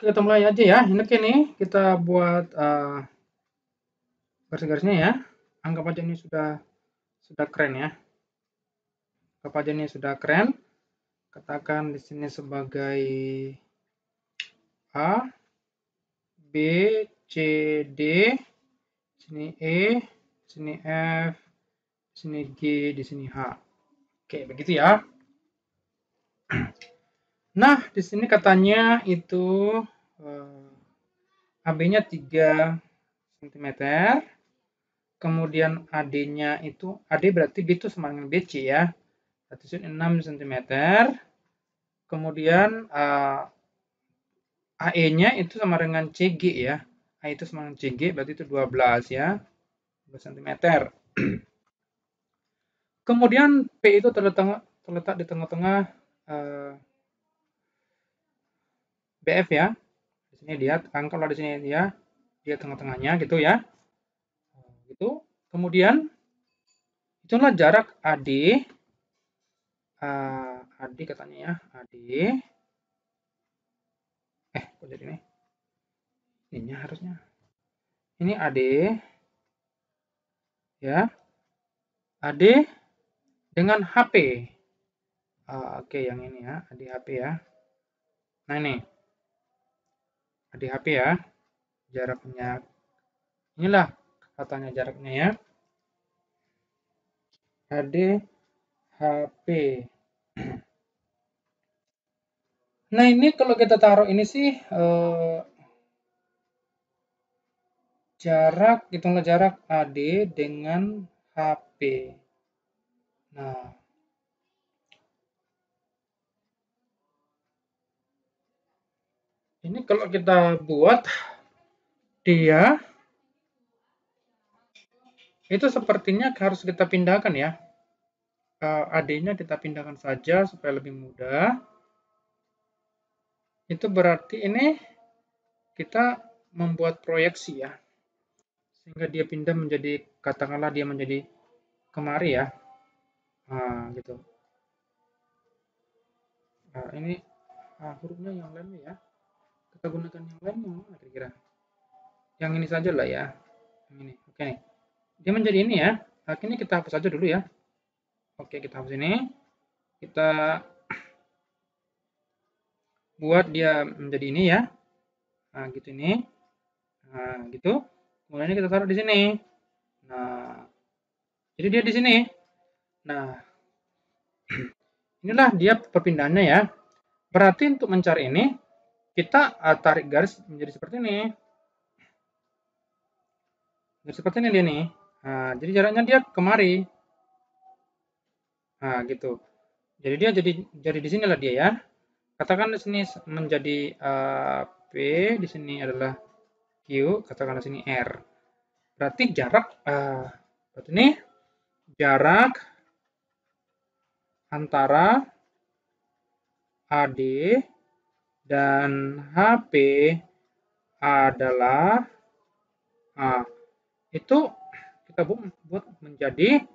Kita mulai aja ya. Ini kita buat garis-garisnya ya. Anggap aja ini sudah keren ya. Anggap aja ini sudah keren. Katakan di sini sebagai A, B, C, D, sini E, sini F, sini G, di sini H. Oke, begitu ya. Nah, di sini katanya itu AB-nya 3 cm. Kemudian AD-nya itu, AD berarti B itu sama dengan BC ya. Berarti 6 cm. Kemudian AE-nya itu sama dengan CG ya. A itu sama dengan CG, berarti itu 12 ya. 12 cm. Kemudian P itu terletak di tengah-tengah BF ya. Di sini dia, kalau di sini dia tengah-tengahnya gitu ya. Gitu. Kemudian itulah jarak AD. AD katanya ya, AD. Kok jadi ini? Ininya harusnya. Ini AD. Ya. AD dengan HP. Oke, yang ini ya, AD HP ya. Nah, ini. AD HP ya. Jaraknya. Inilah katanya jaraknya ya. AD HP. Nah, ini kalau kita taruh ini sih hitunglah jarak AD dengan HP. Nah, ini kalau kita buat dia itu sepertinya harus kita pindahkan ya. AD-nya kita pindahkan saja supaya lebih mudah. Itu berarti ini kita membuat proyeksi ya. Sehingga dia pindah menjadi, katakanlah dia menjadi kemari ya. Nah, gitu. Nah, ini hurufnya yang lain ya. Kita gunakan yang lain mana kira-kira? Yang ini saja lah ya. Yang ini. Oke nih. Dia menjadi ini ya. Ini kita hapus aja dulu ya. Oke, kita hapus ini. Kita buat dia menjadi ini ya. Nah, gitu ini. Nah, gitu. Kemudian kita taruh di sini. Nah, jadi dia di sini. Nah, inilah dia perpindahannya ya. Berarti untuk mencari ini, kita tarik garis menjadi seperti ini. Garis seperti ini dia nih. Nah, jadi jaraknya dia kemari. Nah, gitu. Jadi dia jadi di sinilah dia ya. Katakan di sini menjadi P, di sini adalah Q, katakan di sini R. Berarti jarak berarti ini jarak antara AD dan HP adalah itu kita buat menjadi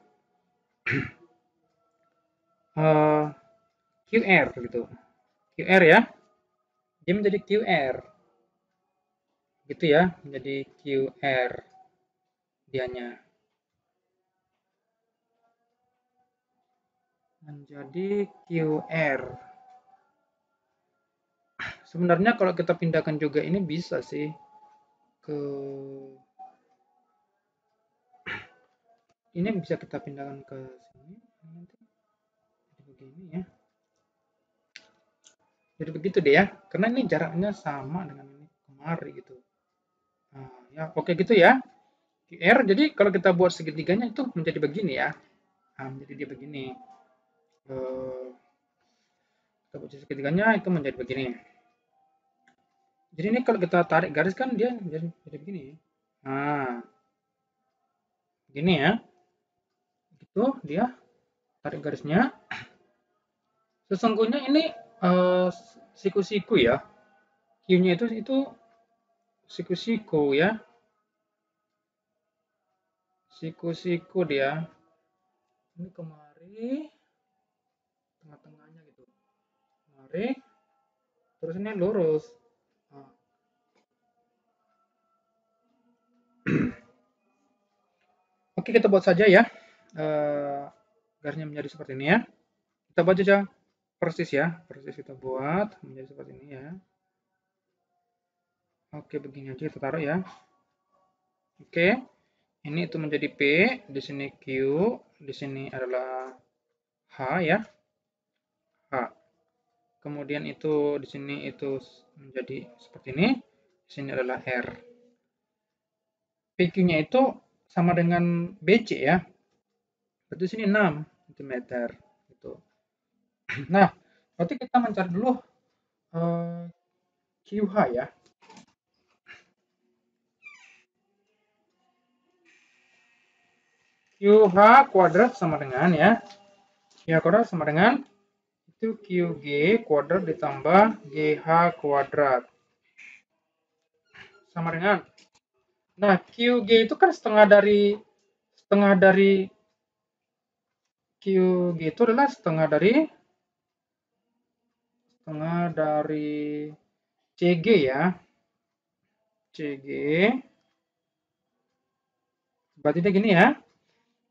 QR gitu. QR ya. Dia menjadi QR. Gitu ya, menjadi QR dianya. Menjadi QR. Sebenarnya kalau kita pindahkan juga ini bisa sih ke ini bisa kita pindahkan ke sini nanti jadi begini ya. Jadi begitu deh ya, karena ini jaraknya sama dengan ini kemari gitu. Nah, ya oke gitu ya. QR jadi kalau kita buat segitiganya itu menjadi begini ya. Nah, menjadi dia begini. Kita buat segitiganya itu menjadi begini. Jadi ini kalau kita tarik garis kan dia jadi begini. Nah, begini ya. Gitu dia tarik garisnya. Sesungguhnya ini siku-siku ya. Q-nya itu siku-siku ya. Siku-siku dia. Ini kemari tengah-tengahnya gitu. Kemari terus ini lurus. Nah, Oke, kita buat saja ya. Garisnya menjadi seperti ini ya. Kita buat saja persis ya. Persis kita buat menjadi seperti ini ya. Oke, begini aja kita taruh ya. Oke. Ini itu menjadi P, di sini Q, di sini adalah H ya. H. Kemudian itu di sini itu menjadi seperti ini. Di sini adalah R. PQ-nya itu sama dengan BC ya. Berarti sini 6 cm gitu. Nah, berarti kita mencari dulu QH ya. QH kuadrat sama dengan ya. QH kuadrat sama dengan itu QG kuadrat ditambah GH kuadrat. Sama dengan, nah QG itu kan setengah dari QG itu adalah setengah dari CG ya. CG. Berarti dia gini ya.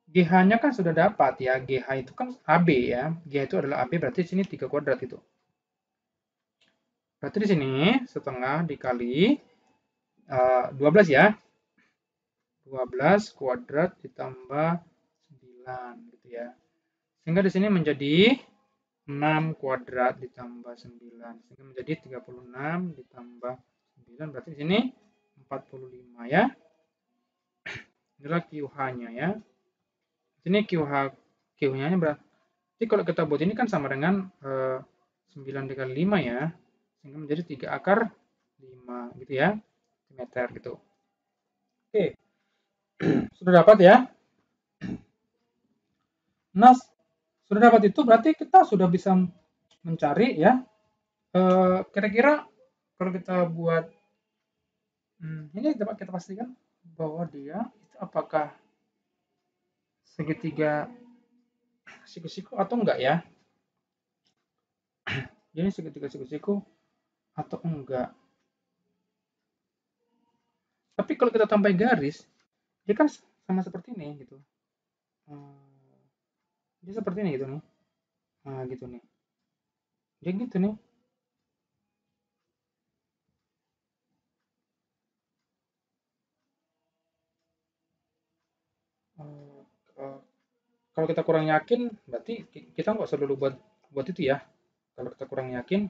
GH-nya kan sudah dapat ya. GH itu kan AB ya. GH itu adalah AB, berarti sini 3 kuadrat itu. Berarti di sini setengah dikali 12 ya. 12 kuadrat ditambah 9 gitu ya. Sehingga di sini menjadi 6 kuadrat ditambah 9. Sehingga menjadi 36 ditambah 9. Berarti di sini 45 ya. Inilah QH-nya ya. Ini QH-nya berarti. Jadi kalau kita buat ini kan sama dengan 9 dikali 5 ya. Sehingga menjadi 3 akar 5 gitu ya. Meter gitu. Oke. Sudah dapat ya. Nah, sudah dapat itu berarti kita sudah bisa mencari ya. Kira-kira kalau kita buat ini dapat kita pastikan bahwa dia itu apakah segitiga siku-siku atau enggak ya. Jadi segitiga siku-siku atau enggak. Tapi kalau kita tambah garis, dia kan sama seperti ini gitu. Dia seperti ini gitu nih. Nah, gitu nih. Dia gitu nih. Kalau kita kurang yakin, berarti kita nggak usah dulu buat itu ya. Kalau kita kurang yakin,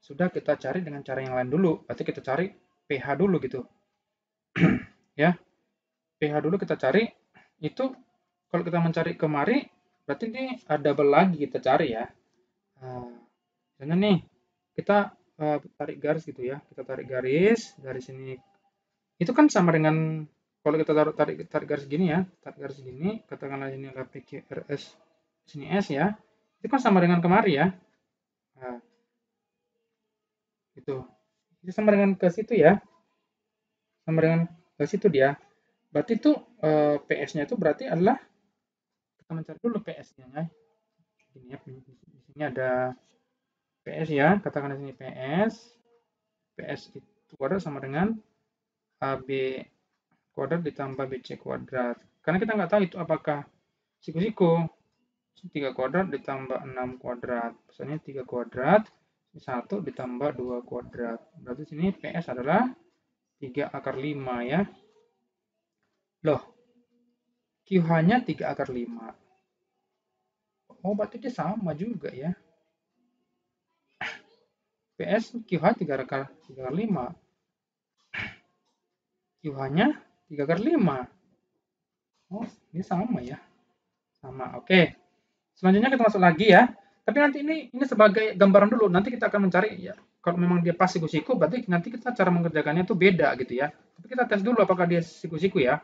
sudah kita cari dengan cara yang lain dulu. Berarti kita cari pH dulu gitu. Ya, pH dulu kita cari. Itu kalau kita mencari kemari, berarti ini double lagi kita cari ya. Misalnya nih, kita tarik garis gitu ya. Kita tarik garis ini. Itu kan sama dengan kalau kita tarik garis gini ya, tarik garis gini, katakanlah ini adalah PQRS, sini S ya, itu kan sama dengan kemari ya. Nah, itu sama dengan ke situ ya, sama dengan ke situ dia. Berarti itu PS-nya itu berarti adalah kita mencari dulu PS-nya ya. Ini ya, di sini ada PS ya, katakan di sini PS. PS itu kuadrat sama dengan AB kuadrat ditambah BC kuadrat. Karena kita nggak tahu itu apakah siku-siku. 3 kuadrat ditambah 6 kuadrat. Misalnya 3 kuadrat, 1 ditambah 2 kuadrat. Berarti sini PS adalah 3 akar 5 ya. Loh, QH-nya 3 akar 5. Oh, berarti dia sama juga ya. PS QH 3 akar 5. QH-nya 3 akar 5. Oh, ini sama ya. Sama, oke. Selanjutnya kita masuk lagi ya. Tapi nanti ini sebagai gambaran dulu. Nanti kita akan mencari ya. Kalau memang dia pas siku-siku, berarti nanti kita cara mengerjakannya itu beda gitu ya. Tapi kita tes dulu apakah dia siku-siku ya.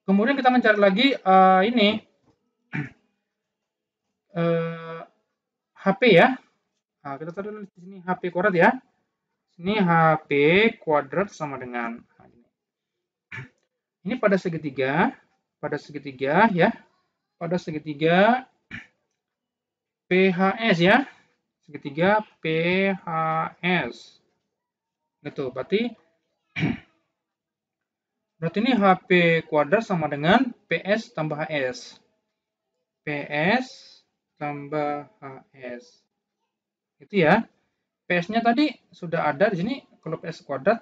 Kemudian kita mencari lagi ini HP ya. Nah, kita taruh di sini HP kuadrat ya. Ini HP kuadrat sama dengan ini pada segitiga ya. Pada segitiga PHS ya. Segitiga PHS. Gitu. Berarti ini HP kuadrat sama dengan PS tambah HS. PS tambah HS. Itu ya. PS-nya tadi sudah ada di sini. Kalau PS kuadrat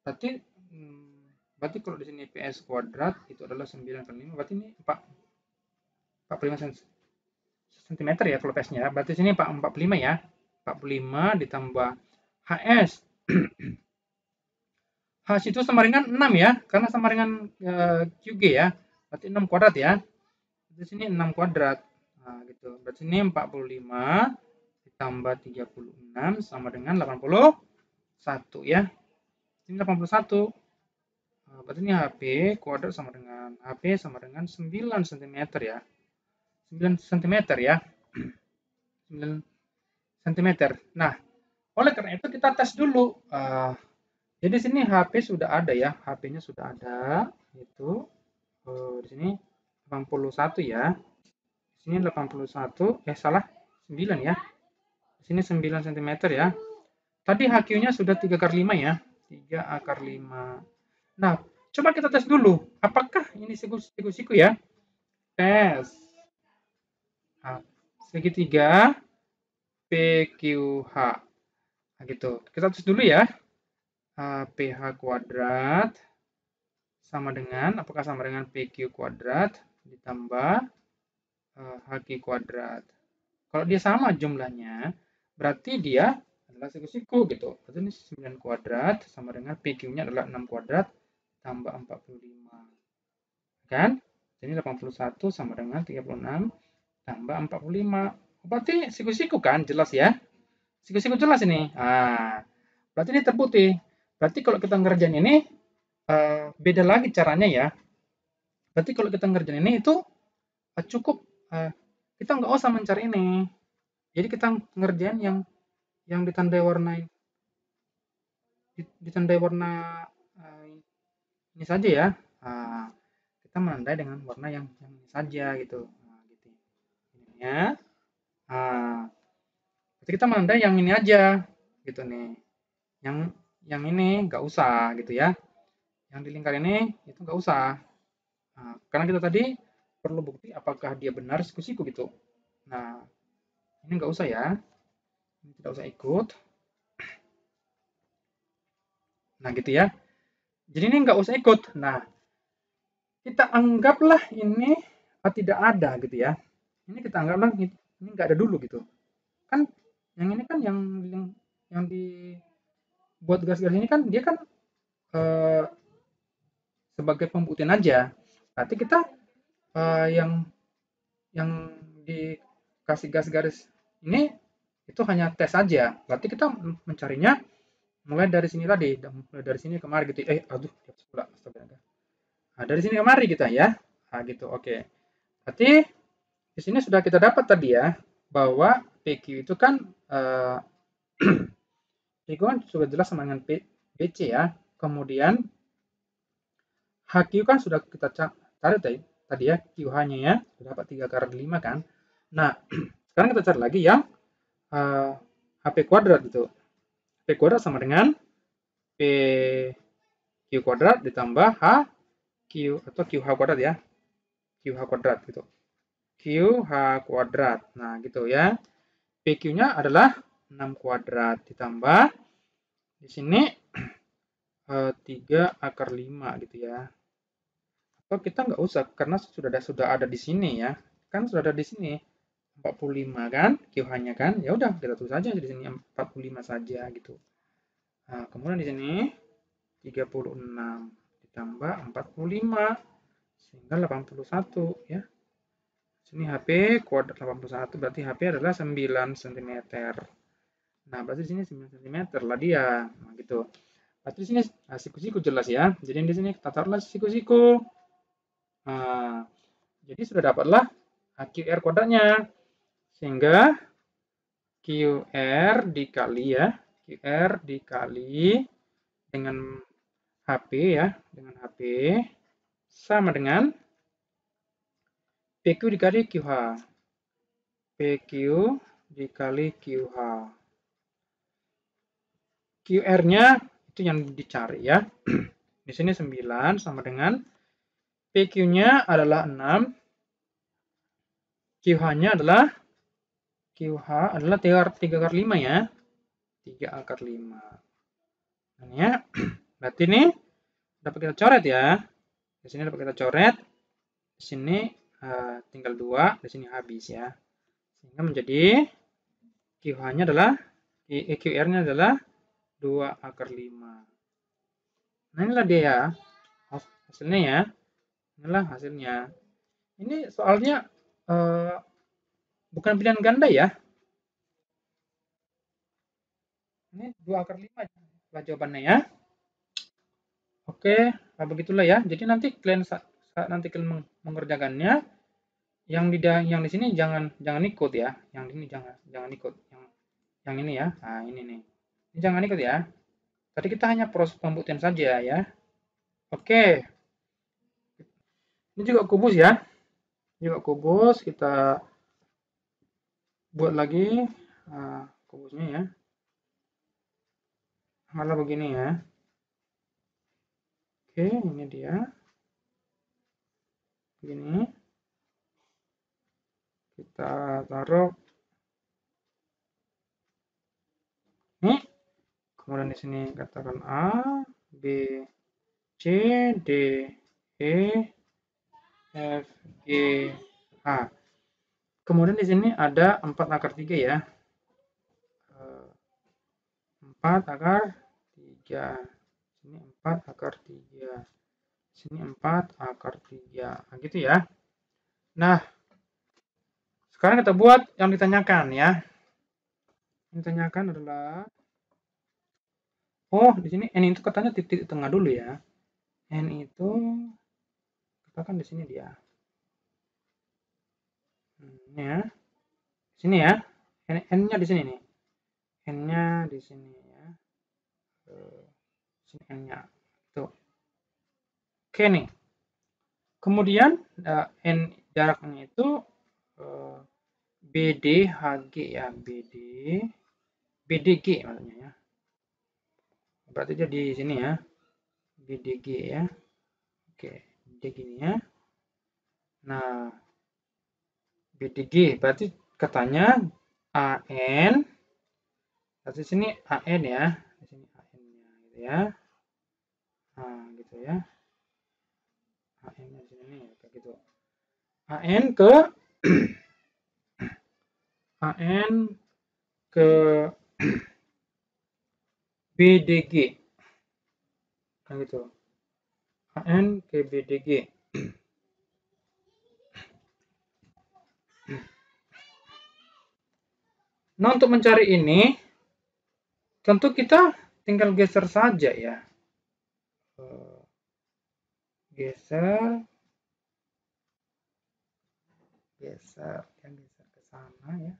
berarti kalau di sini PS kuadrat itu adalah 9 per 5, berarti ini 45 cm ya kalau PS-nya. Berarti sini 45 ya. 45 ditambah HS. HS itu sama dengan 6 ya, karena sama dengan QG ya. Berarti 6 kuadrat ya. Di sini 6 kuadrat. Nah, gitu. Berarti ini 45 ditambah 36 sama dengan 81 ya. Ini 81. Berarti ini HP kuadrat sama dengan 9 cm ya. 9 cm ya. 9 cm. Nah, oleh karena itu kita tes dulu. Jadi sini HP sudah ada ya. HP-nya sudah ada. Itu di sini 81 ya. Di sini 81. Salah. 9 ya. Di sini 9 cm ya. Tadi HQ-nya sudah 3 akar 5 ya. 3 akar 5. Nah, coba kita tes dulu. Apakah ini siku-siku ya? Tes. Nah, segitiga PQH. Nah, gitu. Kita tes dulu ya. PH kuadrat sama dengan, apakah sama dengan PQ kuadrat ditambah HQ kuadrat. Kalau dia sama jumlahnya, berarti dia adalah siku-siku gitu. Berarti ini 9 kuadrat sama dengan PQ-nya adalah 6 kuadrat tambah 45. Kan? Jadi 81 sama dengan 36 tambah 45. Berarti siku-siku kan? Jelas ya? Siku-siku jelas ini. Nah, berarti ini terbukti. Berarti kalau kita ngerjain ini, beda lagi caranya ya. Berarti kalau kita ngerjain ini itu cukup, kita nggak usah mencari ini. Jadi kita ngerjain yang ditandai warna ini saja ya. Kita menandai dengan warna yang ini saja gitu. Gitu. Ininya. Berarti kita menandai yang ini aja gitu nih. Yang ini nggak usah gitu ya. Yang di lingkar ini itu nggak usah. Karena kita tadi perlu bukti apakah dia benar siku-siku gitu. Nah, ini nggak usah ya. Ini tidak usah ikut. Nah, gitu ya. Jadi ini nggak usah ikut. Nah, kita anggaplah ini tidak ada gitu ya. Ini kita anggaplah ini nggak ada dulu gitu. Kan yang ini kan yang dibuat garis-garis ini kan dia kan sebagai pembuktian aja. Berarti kita yang dikasih garis-garis ini itu hanya tes saja. Berarti kita mencarinya mulai dari sini tadi, mulai dari sini kemari gitu. Nah, dari sini kemari kita ya. Nah, gitu. Oke. Berarti di sini sudah kita dapat tadi ya bahwa PQ itu kan PQ kan sudah jelas sama dengan BC ya. Kemudian HQ kan sudah kita cari tadi ya, QH-nya ya, sudah dapat 3 akar 5 kan. Nah, sekarang kita cari lagi yang HP kuadrat gitu. HP kuadrat sama dengan PQ kuadrat ditambah HQ atau QH kuadrat ya. QH kuadrat gitu. QH kuadrat. Nah, gitu ya. PQ-nya adalah 6 kuadrat ditambah di sini 3 akar 5 gitu ya. Atau kita nggak usah karena sudah ada di sini ya. Kan sudah ada di sini 45 kan QH-nya kan. Ya udah kita tulis saja di sini 45 saja gitu. Nah, kemudian di sini 36 ditambah 45 sehingga 81 ya. Sini HP kuadrat 81 berarti HP adalah 9 cm. Nah, berarti di sini 9 cm lah dia. Nah, gitu. Berarti di sini siku-siku jelas ya. Jadi di sini kita taruhlah siku-siku. Nah, jadi sudah dapatlah QR kuadratnya. Sehingga QR dikali ya. QR dikali dengan HP ya. Dengan HP sama dengan PQ dikali QH. PQ dikali QH. QR-nya itu yang dicari ya. Di sini 9 sama dengan PQ-nya adalah 6. QH-nya adalah 3 akar 5 ya. 3 akar 5. Nah, ya. Berarti ini dapat kita coret ya. Di sini dapat kita coret. Di sini tinggal 2, di sini habis ya. Sehingga menjadi QH-nya adalah QR-nya adalah 2 akar 5. Nah, inilah dia ya. Hasilnya ya. Inilah hasilnya. Ini soalnya bukan pilihan ganda ya. Ini 2 akar 5 lah jawabannya ya. Oke, nah begitulah ya. Jadi nanti kalian saat nanti kalian mengerjakannya, yang di sini jangan ikut ya. Yang ini jangan ikut. Yang ini ya. Nah, ini nih. Ini jangan ikut ya. Tadi kita hanya proses pembuktian saja ya. Oke. Ini juga kubus ya. Juga kubus, kita buat lagi kubusnya ya. Malah begini ya. Oke, ini dia. Begini. Kita taruh ini. Kemudian di sini katakan A, B, C, D, E, F, G, H. Kemudian di sini ada 4 akar 3 ya. 4 akar 3. Sini 4 akar 3. Sini 4 akar 3. Nah, gitu ya. Nah, sekarang kita buat yang ditanyakan ya. Yang ditanyakan adalah di sini N itu katanya titik tengah dulu ya. N itu katakan di sini dia. Ya. Sini ya. N-nya di sini nih. N-nya di sini ya. Sini N-nya. Tuh. Oke nih. Kemudian N jaraknya itu BDHG ya. BDG maksudnya ya. Berarti dia di sini ya. BDG ya. Oke. BDG ini ya. Nah. BDG berarti katanya AN. Berarti sini AN ya. Di sini AN-nya gitu ya. Nah, gitu ya. AN-nya di sini kayak gitu. AN ke AN ke BDG. Kayak gitu. AN ke BDG. Nah, untuk mencari ini tentu kita tinggal geser saja ya. Geser ke sana ya.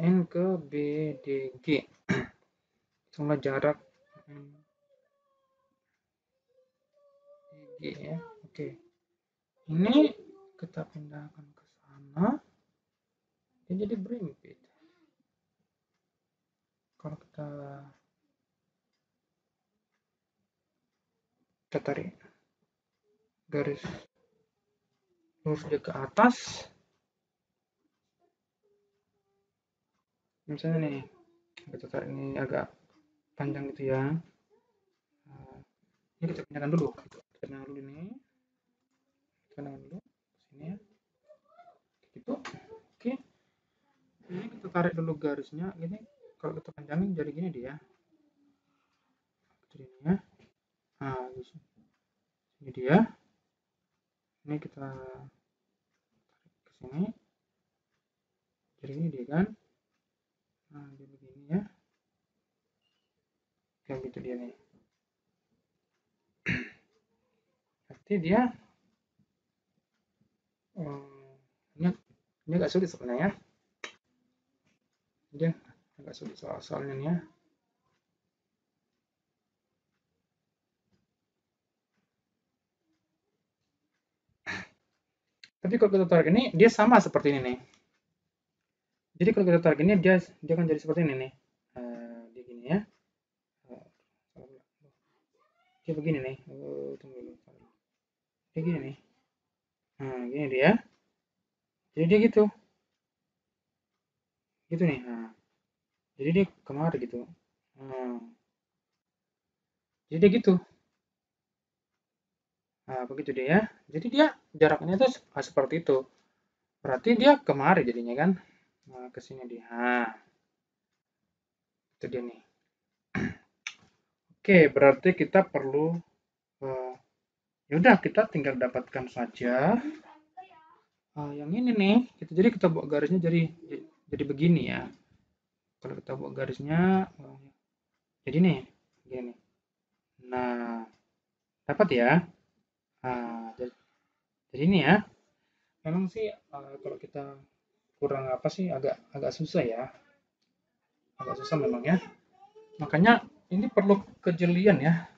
N ke BDG. Sama jarak BG ya. Oke. Ini kita pindahkan ke sana. Dia jadi berimpit. Kalau kita tarik garis lurus dia ke atas. Misalnya nih, kita tarik ini agak panjang gitu ya. Ini kita pindahkan dulu. Kita pindahkan dulu ini. Pindahkan dulu sini ya. Gitu. Oke. Ini kita tarik dulu garisnya. Ini kalau kita panjangin jadi gini dia. Jadi ini ya. Nah, ini dia. Ini kita tarik ke sini. Jadi ini dia kan. Nah, dia begini ya. Kayak gitu dia nih. Berarti dia ini agak sulit sebenarnya. Dia agak sulit soalnya nih ya. Tapi kalau kita tarik ini, dia sama seperti ini nih. Jadi kalau kita tarik ini, dia akan jadi seperti ini nih. Dia gini ya. Dia begini nih. Tunggu dulu. Dia gini nih. Nah, gini dia. Jadi dia gitu. Gitu nih. Nah, jadi dia kemari gitu. Nah, jadi dia gitu. Nah, begitu dia ya. Jadi dia jaraknya tuh seperti itu. Berarti dia kemari jadinya kan. Nah, ke sini dia. Nah, itu dia nih. Oke, berarti kita perlu ya udah kita tinggal dapatkan saja yang ini nih. Jadi kita buat garisnya jadi begini ya. Kalau kita buat garisnya jadi nih, gini. Nah, dapat ya. Nah, jadi ini ya. Memang sih kalau kita kurang apa sih agak susah ya. Agak susah memang ya. Makanya ini perlu kejelian ya.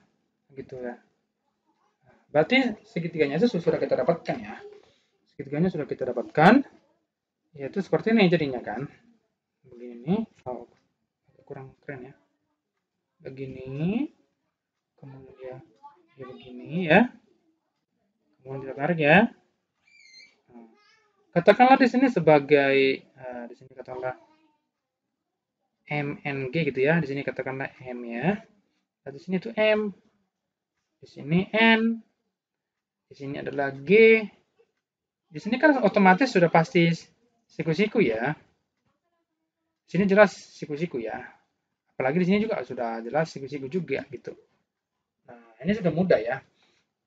Gitu ya. Berarti segitiganya itu sudah kita dapatkan ya. Segitiganya sudah kita dapatkan. Yaitu seperti ini jadinya kan. Begini. Oh, kurang keren ya. Begini. Kemudian ya begini ya. Kemudian kita tarik ya. Nah, katakanlah di sini sebagai di sini katakanlah MNG gitu ya. Di sini katakanlah M ya. Nah, di sini itu M. Di sini N. Di sini adalah G. Di sini kan otomatis sudah pasti siku-siku ya. Di sini jelas siku-siku ya. Apalagi di sini juga sudah jelas siku-siku juga gitu. Nah, ini sudah mudah ya.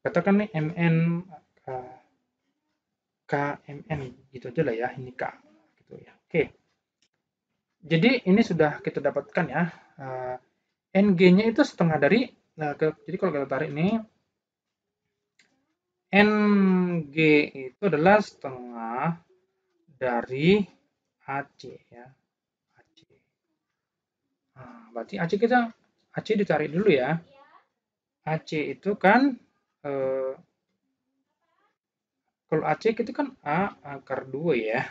Katakan nih MN KMN gitu aja lah ya. Ini K gitu ya. Oke. Jadi ini sudah kita dapatkan ya. NG-nya itu setengah dari jadi kalau kita tarik ini NG itu adalah setengah dari AC ya. AC. Nah, berarti AC dicari dulu ya. AC itu kan kalau AC itu kan A akar 2 ya.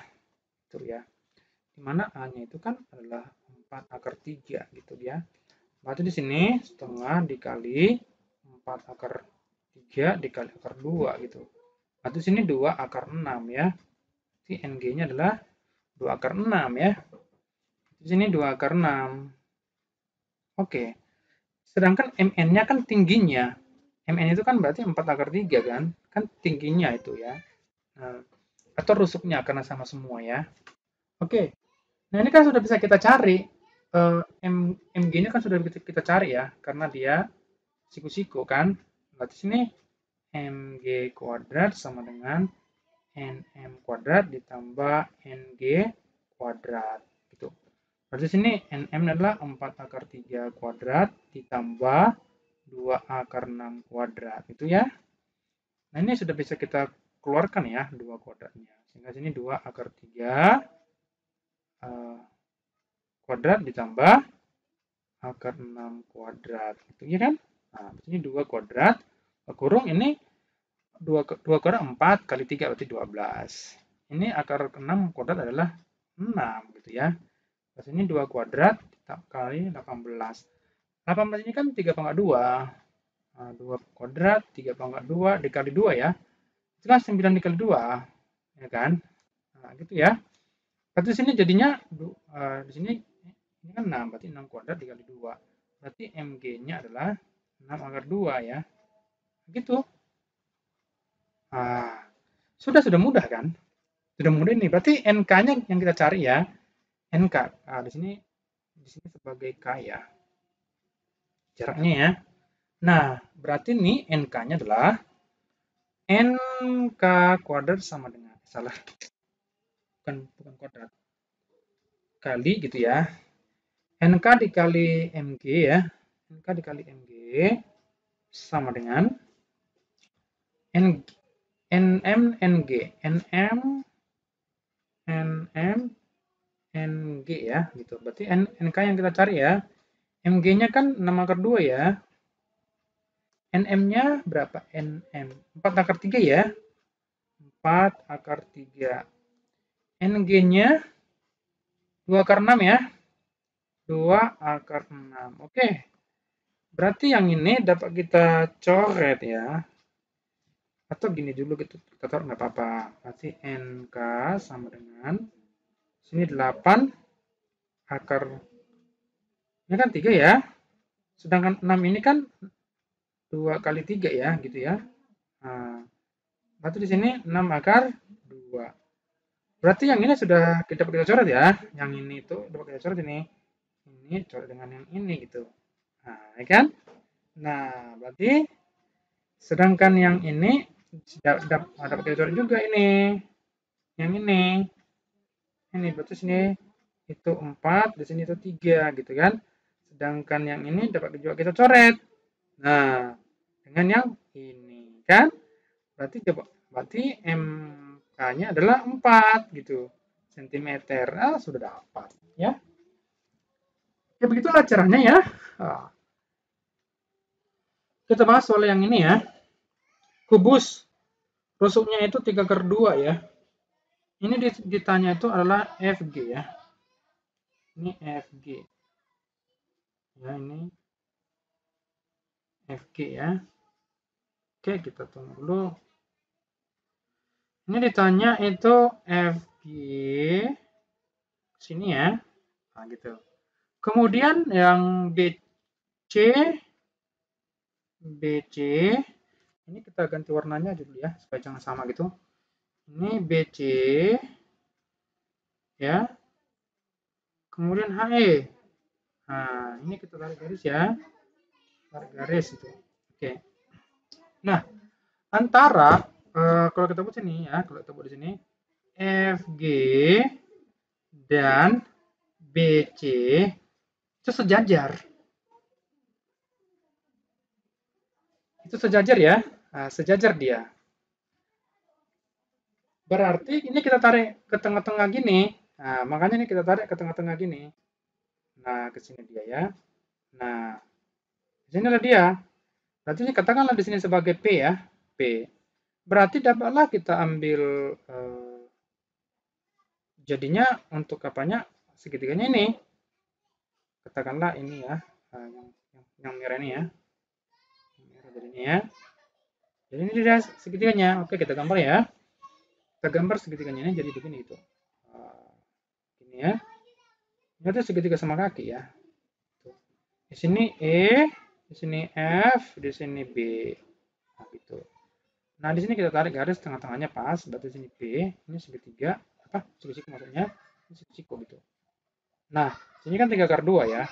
Itu ya. Dimana A-nya itu kan adalah 4 akar 3 gitu ya. Berarti di sini setengah dikali 4 akar 3 dikali akar 2 gitu. Berarti di sini 2 akar 6 ya. Jadi NG-nya adalah 2 akar 6 ya. Di sini 2 akar 6. Oke. Sedangkan MN-nya kan tingginya. MN itu kan berarti 4 akar 3 kan? Kan tingginya itu ya. Nah, atau rusuknya karena sama semua ya. Oke. Nah, ini kan sudah bisa kita cari. MG-nya kan sudah kita cari ya. Karena dia siku-siku kan. Berarti sini MG kuadrat sama dengan NM kuadrat ditambah NG kuadrat. Gitu. Berarti sini NM adalah 4 akar 3 kuadrat ditambah 2 akar 6 kuadrat. Itu ya. Nah, ini sudah bisa kita keluarkan ya 2 kuadratnya. Sehingga sini 2 akar 3 kuadrat ditambah akar 6 kuadrat. Gitu ya kan? Nah, ini 2 kuadrat. Kurung ini 2 kuadrat 4 kali 3 berarti 12. Ini akar 6 kuadrat adalah 6 gitu ya. Terus ini 2 kuadrat kali 18. 18 ini kan 3 pangkat 2. Nah, 2 kuadrat 3 pangkat 2 dikali 2 ya. Itu kan 9 dikali 2. Ya kan? Nah, gitu ya. Berarti sini jadinya di sini ini kan 6, berarti 6 kuadrat dikali 2. Berarti MG-nya adalah 6 akar 2 ya. Gitu. Nah, sudah mudah kan? Sudah mudah ini. Berarti NK-nya yang kita cari ya. NK. Nah, di sini sebagai K ya. Jaraknya ya. Nah, berarti nih NK-nya adalah NK kuadrat sama dengan salah. Bukan kuadrat. Kali gitu ya. NK dikali MG ya. NK dikali MG sama dengan NM NG. NM NG ya gitu. Berarti NK yang kita cari ya. MG-nya kan 6 akar 2 ya. NM-nya berapa? NM 4 akar 3 ya. akar 3. NG-nya 2 akar 6 ya. 2 akar 6. Oke. Berarti yang ini dapat kita coret ya. Atau gini dulu kita taruh nggak apa-apa. Berarti NK sama dengan sini 8 akar ini kan 3 ya. Sedangkan 6 ini kan 2 kali 3 ya, gitu ya. Nah, berarti di sini 6 akar 2. Berarti yang ini sudah kita coret ya. Yang ini tuh dapat kita coret ini. Ini coret dengan yang ini gitu. Nah, ya kan? Nah, berarti sedangkan yang ini dapat kita coret juga ini. Yang ini. Ini berarti sini itu 4, di sini itu 3 gitu kan. Sedangkan yang ini dapat juga kita coret. Nah, dengan yang ini kan. Berarti MK-nya adalah 4 gitu. Sentimeter. Ah, sudah dapat ya. Ya begitulah caranya ya. Kita bahas soal yang ini ya. Kubus. Rusuknya itu 3 akar 2 ya. Ini ditanya itu adalah FG ya. Ini FG. Ya, ini FG ya. Oke, kita tunggu dulu. Ini ditanya itu FG sini ya. Nah, gitu. Kemudian yang BC ini kita ganti warnanya dulu ya supaya jangan sama gitu. Ini BC ya. Kemudian HE. Nah, ini kita tarik garis ya. Tarik garis itu. Oke. Nah, antara kalau kita buat sini ya, kalau kita buat di sini FG dan BC itu sejajar. Itu sejajar ya. Nah, sejajar dia. Berarti ini kita tarik ke tengah-tengah gini. Nah, makanya ini kita tarik ke tengah-tengah gini. Nah, ke sini dia ya. Nah, di sinilah dia. Berarti ini katakanlah di sini sebagai P ya. P. Berarti dapatlah kita ambil jadinya untuk apanya segitiganya ini. Katakanlah ini ya. Yang merah ini ya. Yang merah jadi ini ya. Jadi ini dia segitiganya. Oke, kita gambar ya. Kita gambar segitiganya ini jadi begini itu. Ini ya. Ini tuh segitiga sama kaki ya. Di sini E, di sini F, di sini B. Nah, gitu. Nah, di sini kita tarik garis tengah-tengahnya pas, berarti sini B, ini segitiga, apa? Segitiga maksudnya, ini segitiga gitu. Nah, sini kan 3 akar 2 ya.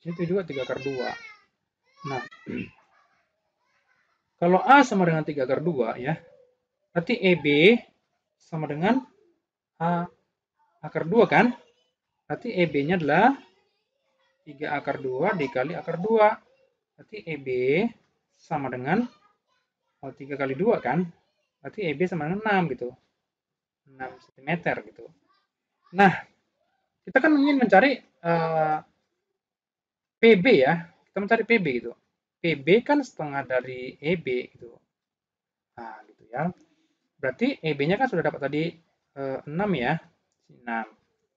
Sini juga 3 akar 2. Nah, kalau A sama dengan 3 akar 2 ya, berarti EB sama dengan A akar 2 kan? Berarti EB-nya adalah 3 akar 2 dikali akar 2. Berarti EB sama dengan 3 kali 2 kan? Berarti EB sama dengan 6 gitu. 6 cm gitu. Nah, kita kan ingin mencari PB ya. Kita mencari PB gitu. PB kan setengah dari EB gitu. Nah, gitu ya. Berarti EB-nya kan sudah dapat tadi 6 ya. 6.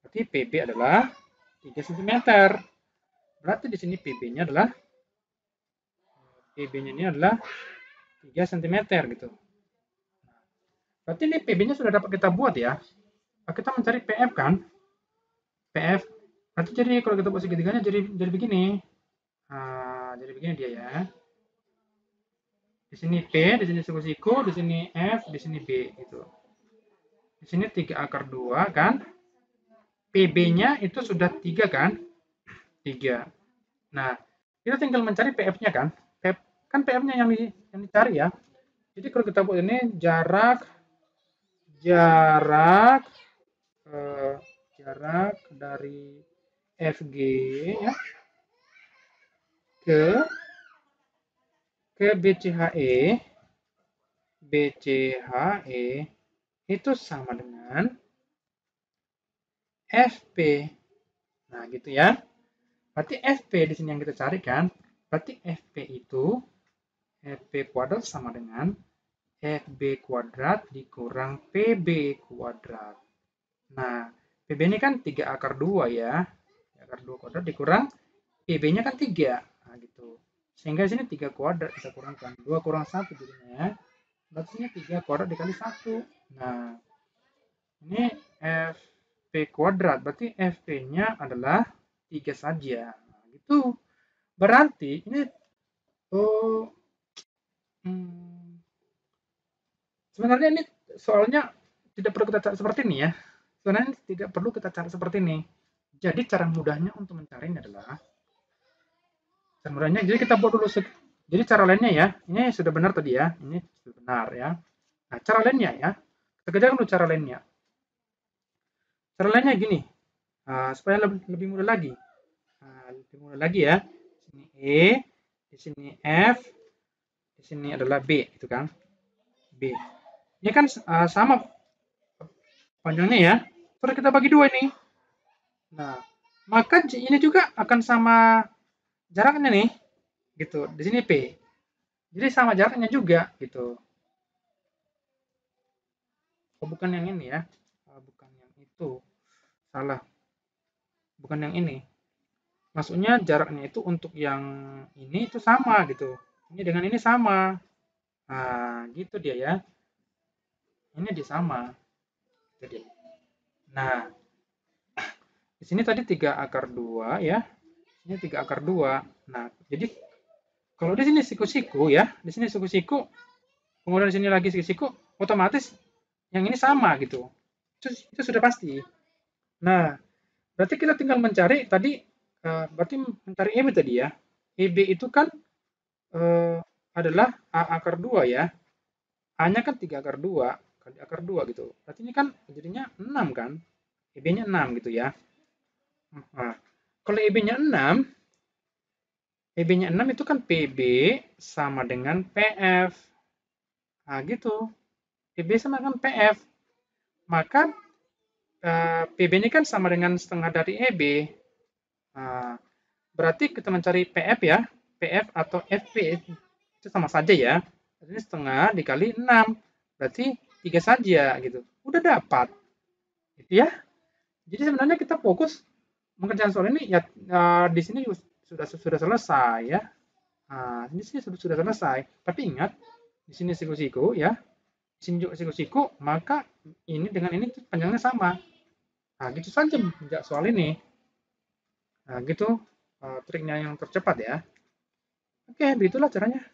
Berarti PB adalah 3 cm. Berarti di sini PB-nya adalah ini adalah 3 cm gitu. Berarti ini PB-nya sudah dapat kita buat ya. Nah, kita mencari PF kan. PF. Berarti jadi kalau kita buat segitiganya jadi begini. Nah, jadi begini dia ya. Di sini P, di sini siku-siku, di sini F, di sini B gitu. Di sini 3 akar 2 kan. PB-nya itu sudah 3 kan? 3. Nah, kita tinggal mencari PF-nya kan? Kan PF-nya yang dicari ya. Jadi kalau kita buat ini jarak dari FG ya ke BCHE itu sama dengan FP. Nah, gitu ya. Berarti FP di sini yang kita cari kan. Berarti FP itu FP kuadrat sama dengan FB kuadrat dikurang PB kuadrat. Nah, PB ini kan 3 akar 2 ya. Akar 2 kuadrat dikurang PB-nya kan 3. Nah, gitu. Sehingga sini 3 kuadrat kita kurangkan. 2 kurang 1 jadinya ya. Berarti ini 3 kuadrat dikali 1. Nah, ini FP kuadrat. Berarti FP-nya adalah 3 saja. Nah, gitu. Berarti ini oh, sebenarnya ini soalnya tidak perlu kita cari seperti ini ya. Sebenarnya tidak perlu kita cari seperti ini. Jadi cara mudahnya untuk mencarinya adalah cara mudahnya. Jadi kita buat dulu. Jadi cara lainnya ya. Ini sudah benar tadi ya. Ini sudah benar ya. Nah cara lainnya ya. Kita kerjakan dulu cara lainnya. Cara lainnya gini. Supaya lebih mudah lagi. Lebih mudah lagi ya. Di sini E, di sini F, di sini adalah B, itu kan? B. Ini kan sama panjangnya ya. Terus kita bagi dua ini. Nah, maka ini juga akan sama jaraknya nih, gitu. Di sini P. Jadi sama jaraknya juga, gitu. Oh, bukan yang ini ya. Bukan yang itu. Salah. Bukan yang ini. Maksudnya jaraknya itu untuk yang ini itu sama gitu. Ini dengan ini sama. Nah, gitu dia ya. Ini dia sama. Jadi. Nah, di sini tadi 3 akar 2 ya. Ini 3 akar 2. Nah, jadi kalau di sini siku-siku ya, di sini siku-siku, kemudian di sini lagi siku-siku, otomatis yang ini sama gitu. Itu sudah pasti. Nah, berarti kita tinggal mencari tadi, berarti mencari EB tadi ya. EB itu kan adalah A akar 2 ya. A-nya kan 3 akar 2 kali akar 2 gitu. Berarti ini kan jadinya 6 kan. EB-nya 6 gitu ya. Nah, kalau EB-nya 6, EB-nya 6 itu kan PB sama dengan PF. Nah, gitu. PB sama dengan PF. Maka PB ini kan sama dengan setengah dari EB. Nah, berarti kita mencari PF ya. PF atau FP itu sama saja ya. Ini setengah dikali 6. Berarti 3 saja gitu. Udah dapat. Gitu ya. Jadi sebenarnya kita fokus mengerjakan soal ini ya, di sini sudah selesai ya. Nah, di sini sudah selesai. Tapi ingat, di sini siku-siku ya. Di sini juga siku-siku, maka ini dengan ini panjangnya sama. Nah, gitu saja menjawab soal ini. Nah, gitu triknya yang tercepat ya. Oke, begitulah caranya.